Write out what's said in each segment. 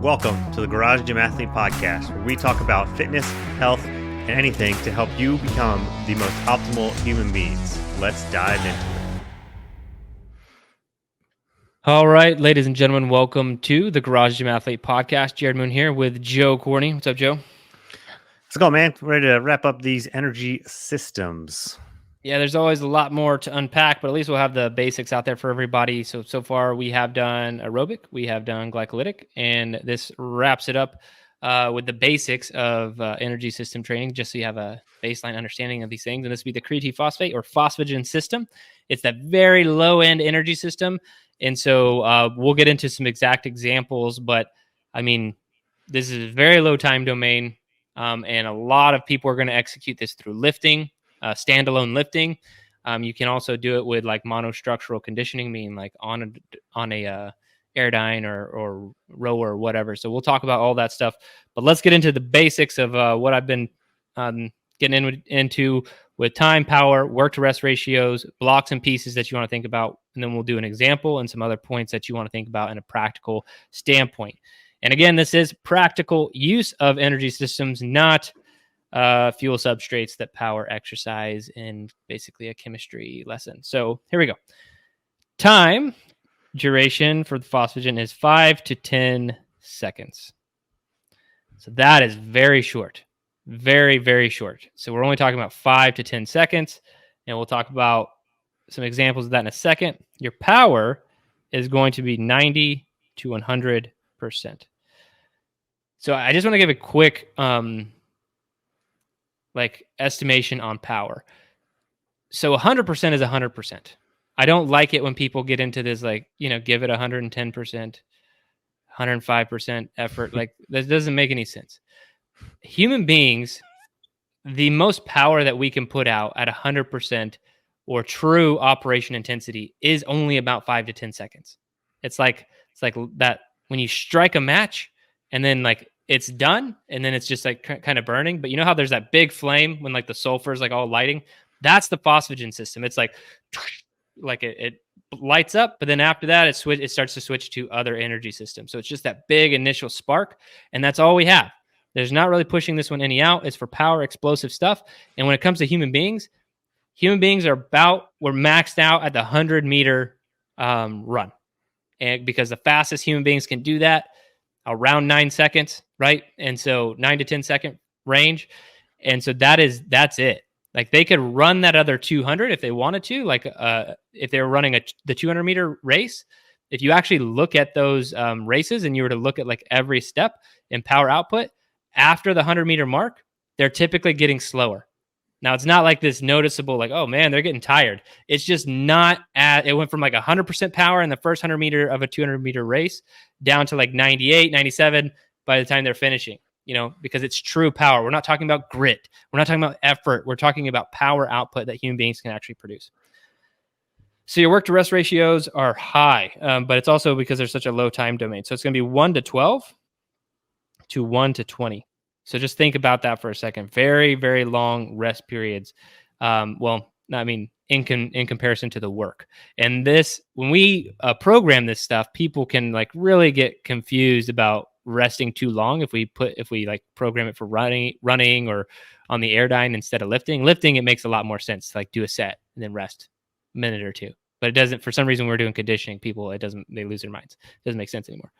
Welcome to the Garage Gym Athlete Podcast, where we talk about fitness, health, and anything to help you become the most optimal human beings. Let's dive into it. All right, ladies and gentlemen, welcome to the Garage Gym Athlete Podcast. Jerred Moon here with Joe Corney. What's up, Joe? Let's go, man. We're ready to wrap up these energy systems. Yeah, there's always a lot more to unpack, but at least we'll have the basics out there for everybody. So far we have done aerobic, we have done glycolytic, and this wraps it up with the basics of energy system training, just so you have a baseline understanding of these things. And this would be the creatine phosphate or phosphagen system. It's that very low-end energy system. And so we'll get into some exact examples, but I mean, this is a very low time domain, and a lot of people are going to execute this through lifting. Standalone lifting. You can also do it with like monostructural conditioning, meaning like on a Airdyne or rower or whatever. So we'll talk about all that stuff, but let's get into the basics of what I've been getting into with time, power, work to rest ratios, blocks and pieces that you want to think about. And then we'll do an example and some other points that you want to think about in a practical standpoint. And again, this is practical use of energy systems, not fuel substrates that power exercise in basically a chemistry lesson. So here we go. Time duration for the phosphagen is 5 to 10 seconds. So that is very short, very, very short. So we're only talking about 5 to 10 seconds, and we'll talk about some examples of that in a second. Your power is going to be 90 to 100%. So I just want to give a quick estimation on power. So 100% is 100%. I don't like it when people get into this, give it 110%, 105% effort. Like, that doesn't make any sense. Human beings, the most power that we can put out at 100% or true operation intensity is only about 5 to 10 seconds. It's like that when you strike a match and then it's done, and then it's just kind of burning. But you know how there's that big flame when the sulfur is all lighting? That's the phosphagen system. It's it lights up, but then after that, it starts to switch to other energy systems. So it's just that big initial spark, and that's all we have. There's not really pushing this one any out. It's for power, explosive stuff. And when it comes to human beings are we're maxed out at the 100-meter run, and because the fastest human beings can do that around 9 seconds, right? And so 9 to 10 second range. And so that's it. They could run that other 200 if they wanted to, if they were running the 200 meter race. If you actually look at those races and you were to look at every step in power output after the 100 meter mark, they're typically getting slower. Now, it's not like this noticeable, oh man, they're getting tired. It's just not it went from 100% power in the first 100 meter of a 200 meter race down to 98, 97 by the time they're finishing, because it's true power. We're not talking about grit. We're not talking about effort. We're talking about power output that human beings can actually produce. So your work to rest ratios are high, but it's also because there's such a low time domain. So it's going to be 1 to 12 to 1 to 20. So just think about that for a second. Very, very long rest periods. In comparison to the work. And this, when we program this stuff, people can really get confused about resting too long. If we program it for running or on the Airdyne instead of lifting, it makes a lot more sense to do a set and then rest a minute or two. But it doesn't. For some reason, we're doing conditioning. They lose their minds. It doesn't make sense anymore.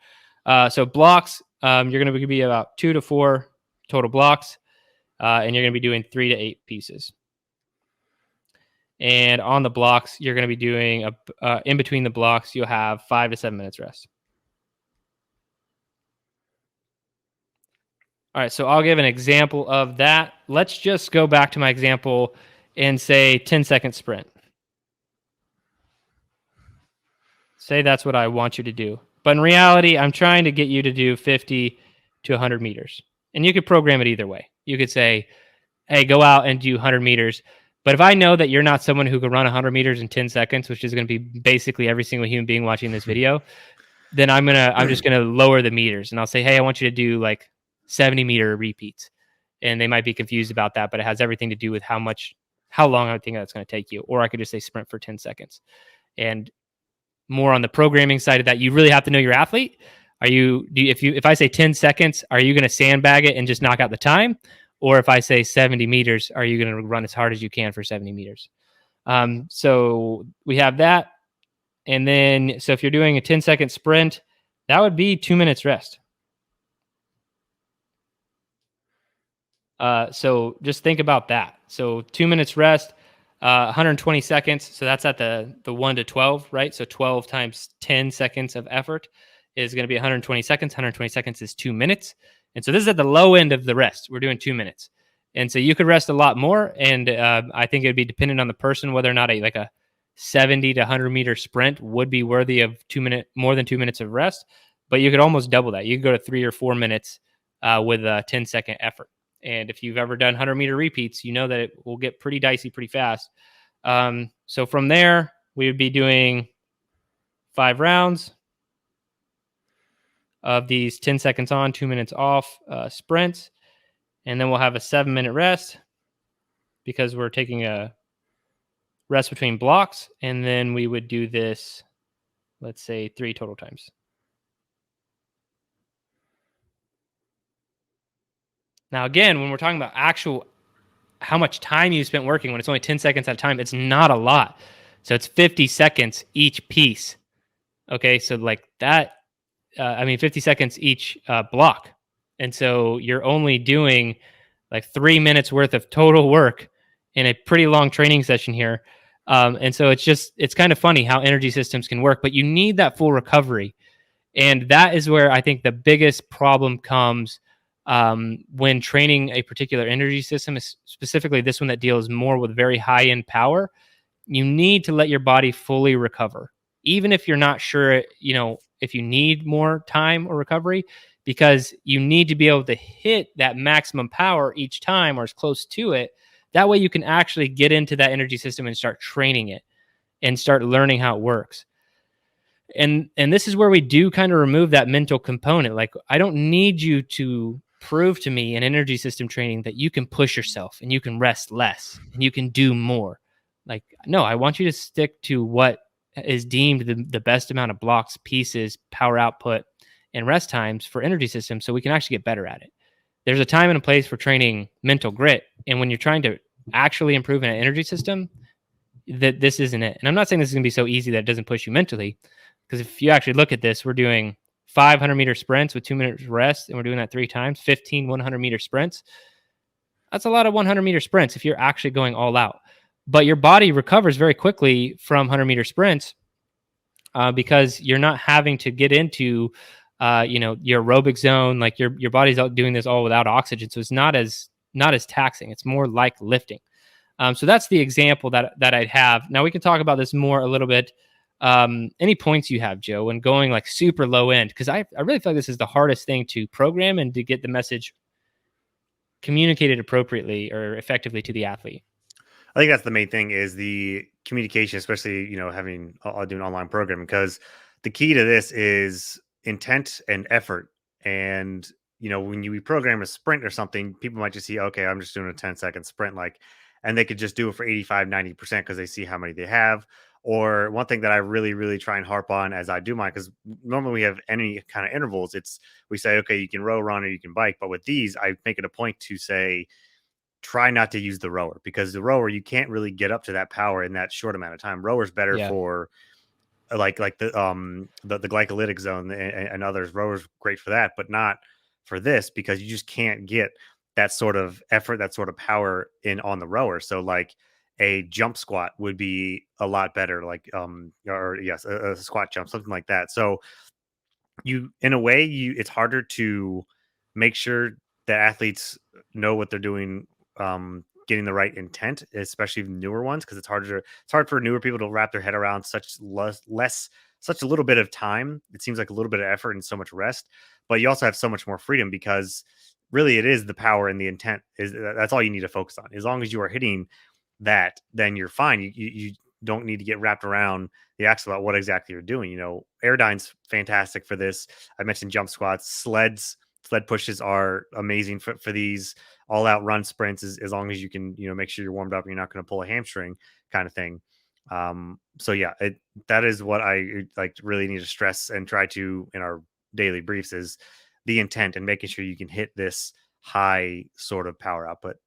So blocks, you're going to be about 2 to 4 total blocks, and you're going to be doing 3 to 8 pieces. And on the blocks, you're going to be doing in between the blocks, you'll have 5 to 7 minutes rest. All right, so I'll give an example of that. Let's just go back to my example and say 10-second sprint. Say that's what I want you to do. But in reality, I'm trying to get you to do 50 to 100 meters. And you could program it either way. You could say, hey, go out and do 100 meters. But if I know that you're not someone who can run 100 meters in 10 seconds, which is going to be basically every single human being watching this video, then I'm just going to lower the meters. And I'll say, hey, I want you to do 70-meter repeats. And they might be confused about that, but it has everything to do with how long I think that's going to take you. Or I could just say sprint for 10 seconds. And more on the programming side of that, you really have to know your athlete. If I say 10 seconds, are you going to sandbag it and just knock out the time? Or if I say 70 meters, are you going to run as hard as you can for 70 meters? So we have that. And then, so if you're doing a 10-second sprint, that would be 2 minutes rest. So just think about that. So 2 minutes rest, 120 seconds. So that's at the 1 to 12, right? So 12 times 10 seconds of effort is going to be 120 seconds. 120 seconds is 2 minutes. And so this is at the low end of the rest. We're doing 2 minutes. And so you could rest a lot more. And I think it would be dependent on the person whether or not a 70 to 100 meter sprint would be worthy of more than 2 minutes of rest. But you could almost double that. You could go to 3 or 4 minutes with a 10-second effort. And if you've ever done 100-meter repeats, you know that it will get pretty dicey pretty fast. So from there, we would be doing 5 rounds of these 10 seconds on, 2 minutes off sprints. And then we'll have a 7-minute rest because we're taking a rest between blocks. And then we would do this, let's say, 3 total times. Now, again, when we're talking about how much time you spent working, when it's only 10 seconds at a time, it's not a lot. So it's 50 seconds each piece. Okay, so like that, 50 seconds each block. And so you're only doing like 3 minutes worth of total work in a pretty long training session here. And so it's kind of funny how energy systems can work, but you need that full recovery. And that is where I think the biggest problem comes when training a particular energy system, is specifically this one that deals more with very high end power. You need to let your body fully recover, even if you're not sure, if you need more time or recovery, because you need to be able to hit that maximum power each time or as close to it. That way you can actually get into that energy system and start training it and start learning how it works. And this is where we do kind of remove that mental component. Like, I don't need you to prove to me in energy system training that you can push yourself and you can rest less and you can do more. Like, no, I want you to stick to what is deemed the best amount of blocks, pieces, power output, and rest times for energy systems so we can actually get better at it. There's a time and a place for training mental grit. And when you're trying to actually improve in an energy system, that this isn't it. And I'm not saying this is going to be so easy that it doesn't push you mentally, because if you actually look at this, we're doing 500-meter sprints with 2 minutes rest, and we're doing that 3 times, 15 100-meter sprints. That's a lot of 100-meter sprints if you're actually going all out. But your body recovers very quickly from 100-meter sprints because you're not having to get into, your aerobic zone. Like your body's doing this all without oxygen, so it's not as taxing. It's more like lifting. So that's the example that I'd have. Now we can talk about this more a little bit. Any points you have, Joe, when going like super low end? Because I really feel like this is the hardest thing to program and to get the message communicated appropriately or effectively to the athlete. I think that's the main thing, is the communication, especially, having doing online programming, because the key to this is intent and effort. And, when you program a sprint or something, people might just see, okay, I'm just doing a 10-second sprint, and they could just do it for 85, 90% because they see how many they have. Or one thing that I really, really try and harp on as I do mine, because normally we have any kind of intervals, we say, okay, you can row, run, or you can bike. But with these, I make it a point to say, try not to use the rower, because the rower, you can't really get up to that power in that short amount of time. Rower's better for like the glycolytic zone and others. Rower's great for that, but not for this, because you just can't get that sort of effort, that sort of power on the rower. So like a jump squat would be a lot better, a squat jump, something like that. So in a way, it's harder to make sure that athletes know what they're doing, getting the right intent, especially newer ones, because it's hard for newer people to wrap their head around such a little bit of time. It seems like a little bit of effort and so much rest, but you also have so much more freedom, because really it is the power and the intent that's all you need to focus on. As long as you are hitting that, then you're fine. You don't need to get wrapped around the axle about what exactly you're doing. Airdyne's fantastic for this. I mentioned jump squats. Sled pushes are amazing for these all out run sprints, as long as you can, make sure you're warmed up and you're not going to pull a hamstring kind of thing. So yeah, that is what I really need to stress and try to, in our daily briefs is the intent and making sure you can hit this high sort of power output.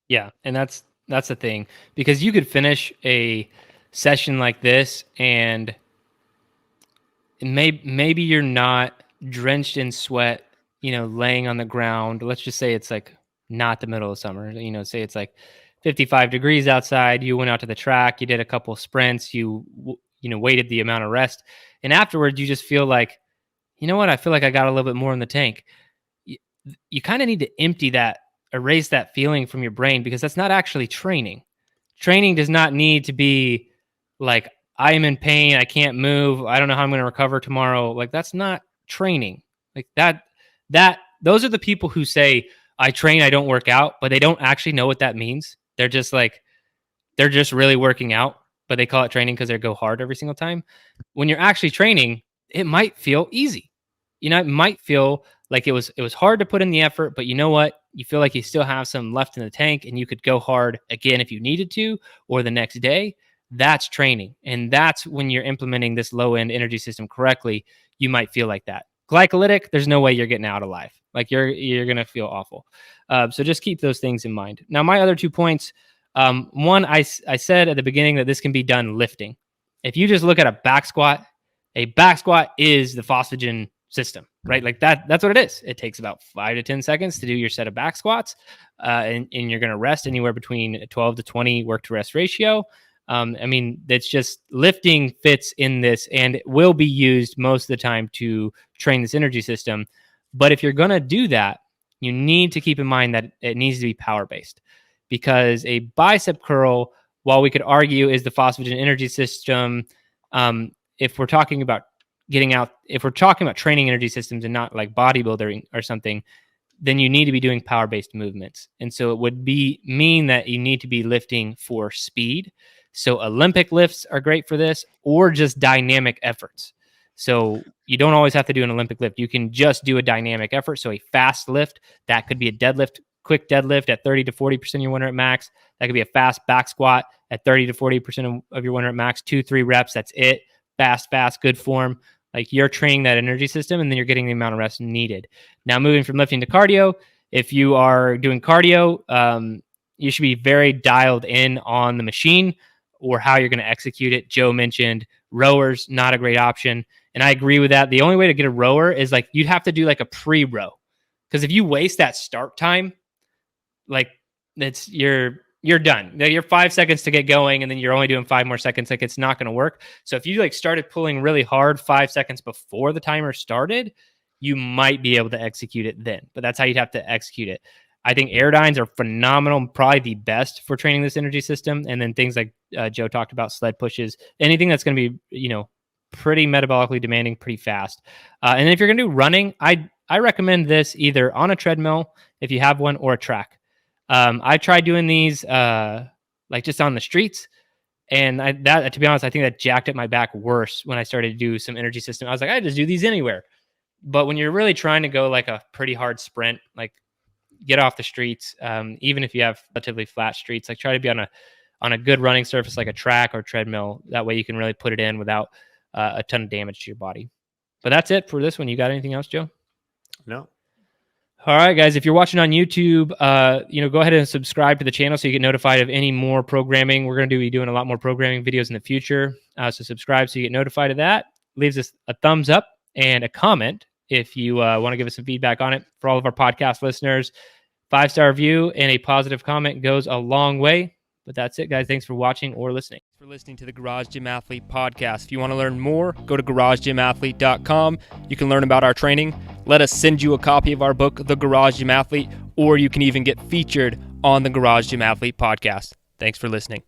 Yeah, and that's the thing, because you could finish a session like this and maybe you're not drenched in sweat, laying on the ground. Let's just say it's like not the middle of summer. Say it's like 55 degrees outside. You went out to the track, you did a couple sprints, you waited the amount of rest, and afterwards you just feel like, you know what? I feel like I got a little bit more in the tank. You kind of need to erase that feeling from your brain, because that's not actually training. Training does not need to be like, I am in pain, I can't move, I don't know how I'm going to recover tomorrow. Like, that's not training. Like those are the people who say, I train, I don't work out, but they don't actually know what that means. They're just really working out, but they call it training because they go hard every single time. When you're actually training, it might feel easy. It might feel like it was hard to put in the effort, but you know what? You feel like you still have some left in the tank and you could go hard again if you needed to, or the next day. That's training. And that's when you're implementing this low end energy system correctly. You might feel like that. Glycolytic, there's no way you're getting out alive. Like, you're going to feel awful. So just keep those things in mind. Now, my other 2 points, one, I said at the beginning that this can be done lifting. If you just look at a back squat is the phosphagen system, right? Like that's what it is. It takes about 5 to 10 seconds to do your set of back squats, and you're going to rest anywhere between 12 to 20 work to rest ratio. That's just, lifting fits in this and it will be used most of the time to train this energy system. But if you're going to do that, you need to keep in mind that it needs to be power based, because a bicep curl, while we could argue is the phosphagen energy system, if we're talking about training energy systems and not like bodybuilding or something, then you need to be doing power-based movements. And so it would mean that you need to be lifting for speed. So Olympic lifts are great for this, or just dynamic efforts. So you don't always have to do an Olympic lift. You can just do a dynamic effort. So a fast lift, that could be a deadlift, quick deadlift at 30 to 40% of your 1 rep max. That could be a fast back squat at 30 to 40% of your 1 rep max, 2-3 reps. That's it. Fast, good form. Like, you're training that energy system and then you're getting the amount of rest needed. Now, moving from lifting to cardio, if you are doing cardio, you should be very dialed in on the machine or how you're going to execute it. Joe mentioned rowers, not a great option. And I agree with that. The only way to get a rower is like, you'd have to do like a pre-row. Because if you waste that start time, like, you're done. You're 5 seconds to get going, and then you're only doing 5 more seconds. Like, it's not going to work. So if you like started pulling really hard 5 seconds before the timer started, you might be able to execute it then. But that's how you'd have to execute it. I think Airdynes are phenomenal, probably the best for training this energy system. And then things like Joe talked about, sled pushes, anything that's going to be, pretty metabolically demanding, pretty fast. And then if you're going to do running, I recommend this either on a treadmill if you have one, or a track. I tried doing these like just on the streets, and to be honest, I think that jacked up my back worse when I started to do some energy system. I was like, I just do these anywhere. But when you're really trying to go like a pretty hard sprint, like, get off the streets, even if you have relatively flat streets, like, try to be on a good running surface like a track or treadmill. That way you can really put it in without a ton of damage to your body. But that's it for this one. You got anything else, Joe? No. All right, guys, if you're watching on YouTube, go ahead and subscribe to the channel so you get notified of any more programming. We're going to be doing a lot more programming videos in the future. So subscribe so you get notified of that. Leaves us a thumbs up and a comment if you want to give us some feedback on it. For all of our podcast listeners, 5-star review and a positive comment goes a long way. But that's it, guys. Thanks for watching or listening. Thanks for listening to the Garage Gym Athlete podcast. If you want to learn more, go to garagegymathlete.com. You can learn about our training. Let us send you a copy of our book, The Garage Gym Athlete, or you can even get featured on the Garage Gym Athlete podcast. Thanks for listening.